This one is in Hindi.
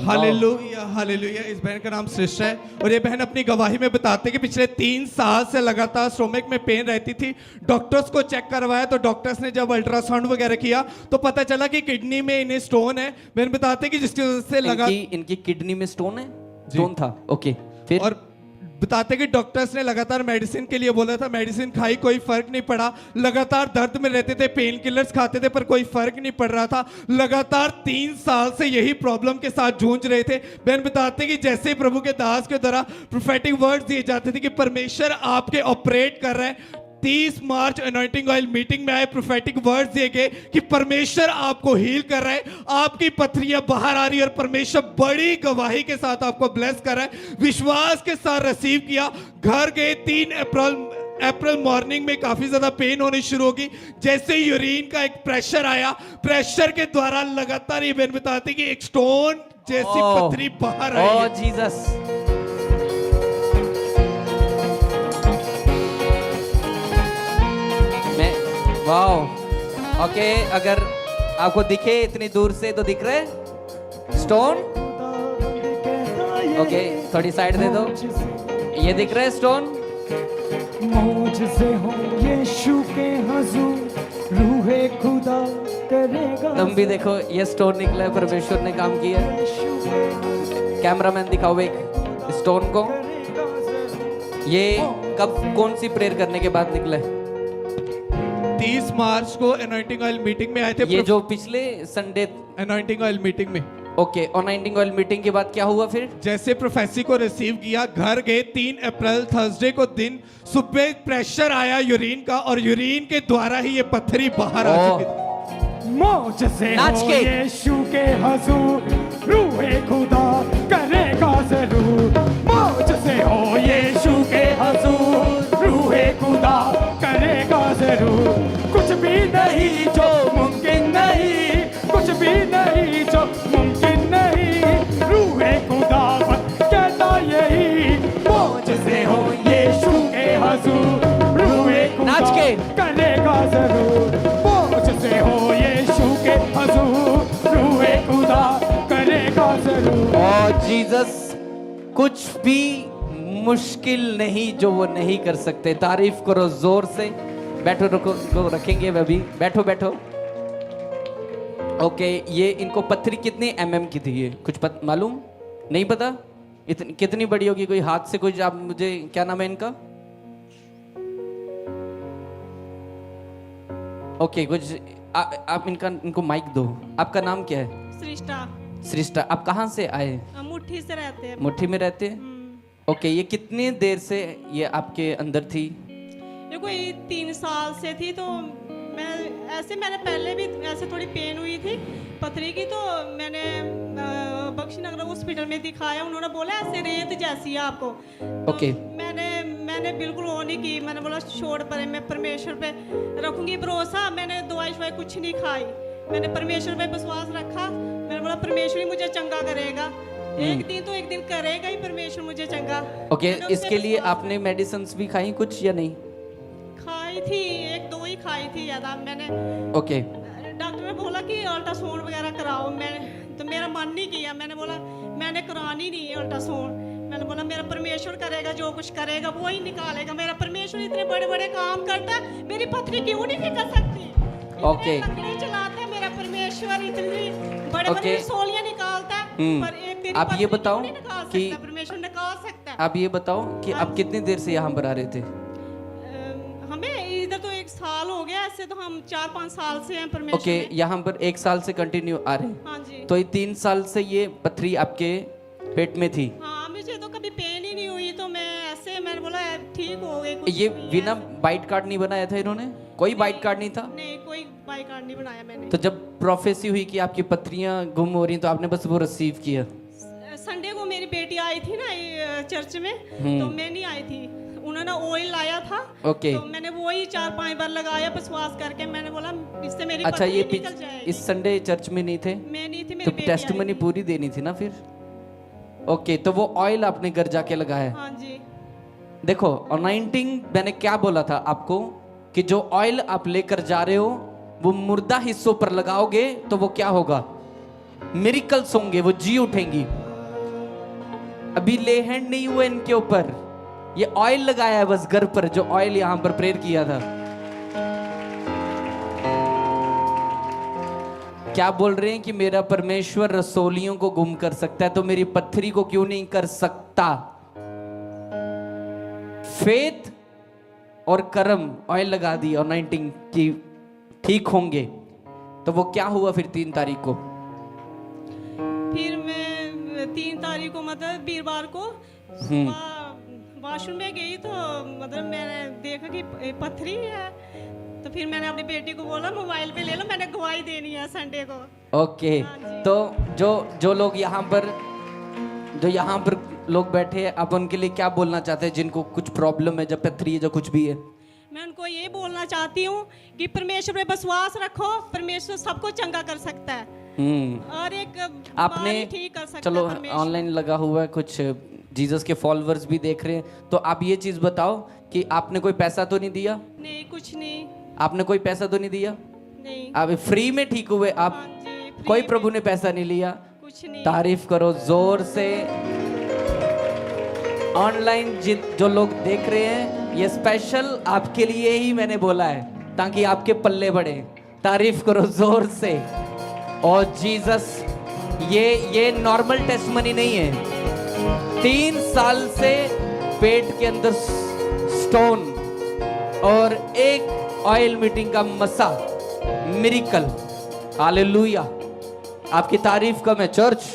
Hallelujah hallelujah. इस बहन का नाम सृष्टा है और ये बहन अपनी गवाही में बताते कि पिछले 3 साल से लगातार स्टोमक में पेन रहती थी। डॉक्टर्स को चेक करवाया तो डॉक्टर्स ने जब अल्ट्रासाउंड वगैरह किया तो पता चला कि किडनी में इन्हें स्टोन है। बहन बताते कि जिसकी वजह से लगा इनकी किडनी में स्टोन है, स्टोन था। ओके, फिर और बताते कि डॉक्टर्स ने लगातार मेडिसिन के लिए बोला था, मेडिसिन खाई कोई फर्क नहीं पड़ा। लगातार दर्द में रहते थे, पेन किलर्स खाते थे पर कोई फर्क नहीं पड़ रहा था। लगातार 3 साल से यही प्रॉब्लम के साथ जूझ रहे थे। बहन बताते कि जैसे ही प्रभु के दास के द्वारा प्रोफेटिक वर्ड्स दिए जाते थे कि परमेश्वर आपके ऑपरेट कर रहे हैं। 30 मार्च अनॉइंटिंग ऑयल मीटिंग में आए, प्रोफेटिक वर्ड्स दिए गए कि परमेश्वर आपको हील कर रहा है, आपकी पथरियां बाहर आ रही है और परमेश्वर बड़ी गवाही के साथ आपको ब्लेस कर रहा है। विश्वास के साथ रिसीव किया। घर गए 3 अप्रैल मॉर्निंग में काफी ज्यादा पेन होनी शुरू होगी। जैसे यूरिन का एक प्रेशर आया, प्रेशर के द्वारा लगातार ये बहन बताती कि एक स्टोन जैसी पथरी बाहर आई। ओह जीसस, वाओ। ओके, अगर आपको दिखे इतनी दूर से तो दिख रहे स्टोन। ओके, थोड़ी साइड दे दो। ये दिख रहे स्टोन। मुझसे हो यीशु के हुजूर, रूहे खुदा करेगा। तुम भी देखो, ये स्टोन निकला है, परमेश्वर ने काम किया। कैमरामैन दिखाओ एक स्टोन को। ये कब, कौन सी प्रेयर करने के बाद निकला है? 30 मार्च को अनॉइंटिंग ऑयल मीटिंग में आए थे। ये जो पिछले संडे अनॉइंटिंग ऑयल मीटिंग में। ओके, अनॉइंटिंग ऑयल मीटिंग के बाद क्या हुआ फिर? जैसे प्रोफेसी को रिसीव किया, घर गए 3 अप्रैल थर्सडे को दिन सुबह प्रेशर आया यूरिन का और यूरिन के द्वारा ही ये पत्थरी बाहर आ चुकी थी। मुझसे हो यीशु के हुजूर, रूहे खुदा करेगा जरूर। मुझसे हो यीशु के हुजूर, रूहे खुदा करेगा जरूर। कुछ भी नहीं जो मुमकिन नहीं, कुछ भी नहीं जो मुमकिन नहीं। रूहे खुदा कहता यही, मुझसे हो यीशु के हुजूर, रूहे खुदा करेगा जरूर। मुझसे हो यीशु के हुजूर, रूहे खुदा करेगा जरूर। ओह जीसस, कुछ भी मुश्किल नहीं जो वो नहीं कर सकते। तारीफ करो जोर से। बैठो, रुको, रखेंगे अभी। बैठो बैठो। ओके, ये इनको पत्थरी कितनी mm की थी? ये कुछ मालूम नहीं? पता इतनी कितनी बड़ी होगी? कोई हाथ से कुछ, आप मुझे, क्या नाम है इनका? ओके, कुछ आप इनको माइक दो। आपका नाम क्या है? सृष्टा। सृष्टा, आप कहाँ से आए? मुट्ठी से रहते हैं। मुट्ठी में रहते हैं। ओके, ये कितनी देर से ये आपके अंदर थी? ये कोई 3 साल से थी। तो मैंने पहले भी ऐसे थोड़ी पेन हुई थी पथरी की, तो मैंने बख्शी नगर हॉस्पिटल में दिखाया। उन्होंने बोला ऐसे रेत जैसी है आपको। ओके, मैंने बिल्कुल वो नहीं की। मैंने बोला छोड़ परे, मैं परमेश्वर पे रखूंगी भरोसा। मैंने दवाई शवाई कुछ नहीं खाई, मैंने परमेश्वर पे विश्वास रखा। मैंने बोला परमेश्वर ही मुझे चंगा करेगा। एक दिन तो एक दिन करेगा ही परमेश्वर मुझे चंगा। ओके, इसके लिए आपने मेडिसिन भी खाई कुछ या नहीं? खाई थी, 1-2 ही खाई थी ज्यादा मैंने। ओके, डॉक्टर ने बोला कि अल्ट्रासाउंड वगैरह कराओ। तो मेरा मन नहीं किया। मैंने बोला मैंने करानी नहीं है अल्ट्रासाउंड। मैंने बोला मेरा परमेश्वर करेगा, जो कुछ करेगा वो ही निकालेगा। मेरा परमेश्वर इतने बड़े बड़े काम करता है, मेरी पथरी क्यों नहीं निकल सकती? ओके, लकड़ी चलाता है मेरा परमेश्वर, इतनी बड़े बड़े रसोलियां निकालता है। पर तेरी आप ये बताओ कि परमेश्वर निकाल सकता है। आप ये बताओ कि आप कितनी देर से यहाँ पर आ रहे थे? हमें इधर तो 1 साल हो गया। ऐसे तो हम 4-5 साल से हैं परमेश्वर। ओके, यहाँ पर 1 साल से कंटिन्यू आ रहे हैं। हाँ जी। तो ये 3 साल से ये पथरी आपके पेट में थी? हाँ, मुझे तो कभी पेन ही नहीं हुई। तो मैंने बोला ठीक हो गई। ये बिना बाइट कार्ड नहीं बनाया था इन्होंने? कोई बाइट कार्ड नहीं था? नहीं, कोई बाइट कार्ड नहीं बनाया मैंने। तो जब प्रोफेसी हुई कि आपकी पथरियां गुम हो रही तो आपने बस वो रिसीव किया? संडे को मेरी बेटी आई थी ना चर्च में, तो मैं नहीं आई थी। उन्होंने ऑयल लाया था। ओके, तो मैंने वो ही 4-5 बार लगाया विश्वास करके। मैंने बोला इससे मेरी अच्छा, ये निकल जाएगी। इस संडे चर्च में नहीं थे? मैं नहीं थी, मेरी तो बेटी टेस्टमनी पूरी देनी थी ना फिर। ओके, तो वो ऑयल आपने घर जाके लगाया? हाँ जी। देखो, अनॉइंटिंग मैंने क्या बोला था आपको कि जो ऑयल आप लेकर जा रहे हो वो मुर्दा हिस्सों पर लगाओगे तो वो क्या होगा? मिरेकल्स होंगे, वो जी उठेंगी। अभी ले हैंड नहीं हुए इनके ऊपर, ये ऑयल लगाया है बस घर पर, जो ऑयल यहां पर प्रेयर किया था। क्या बोल रहे हैं कि मेरा परमेश्वर रसोलियों को गुम कर सकता है, तो मेरी पत्थरी को क्यों नहीं कर सकता? फेथ और कर्म, ऑयल लगा दी, अनॉइंटिंग की, ठीक होंगे। तो वो क्या हुआ फिर 3 तारीख को? फिर मैं 3 तारीख को मतलब वीरवार को वॉशरूम में गई, तो मतलब मैंने देखा कि पत्थरी है। तो फिर मैंने अपनी बेटी को बोला मोबाइल पे ले लो, मैंने गवाही देनी है संडे को। ओके, हाँ जी। तो जो लोग यहाँ पर लोग बैठे हैं, आप उनके लिए क्या बोलना चाहते हैं जिनको कुछ प्रॉब्लम है, जब पत्थरी है, जो कुछ भी है? मैं उनको ये बोलना चाहती हूँ कि परमेश्वर पे विश्वास रखो, परमेश्वर सबको चंगा कर सकता है और एक आपने बीमारी ठीक कर सकता चलो है परमेश्वर। ऑनलाइन लगा हुआ है, कुछ जीसस के फॉलोअर्स भी देख रहे हैं, तो आप ये चीज बताओ कि आपने कोई पैसा तो नहीं दिया? नहीं, कुछ नहीं। आपने कोई पैसा तो नहीं दिया? नहीं। आप फ्री में ठीक हुए? आप हाँ जी, फ्री कोई में। प्रभु ने पैसा नहीं लिया? कुछ नहीं। तारीफ करो जोर से। ऑनलाइन जो लोग देख रहे हैं, ये स्पेशल आपके लिए ही मैंने बोला है, ताकि आपके पल्ले बढ़े। तारीफ करो जोर से। और जीसस, ये नॉर्मल टेस्टमनी नहीं है। 3 साल से पेट के अंदर स्टोन और एक ऑयल मीटिंग का मसा, मिरेकल। हालेलुया, आपकी तारीफ कम है चर्च।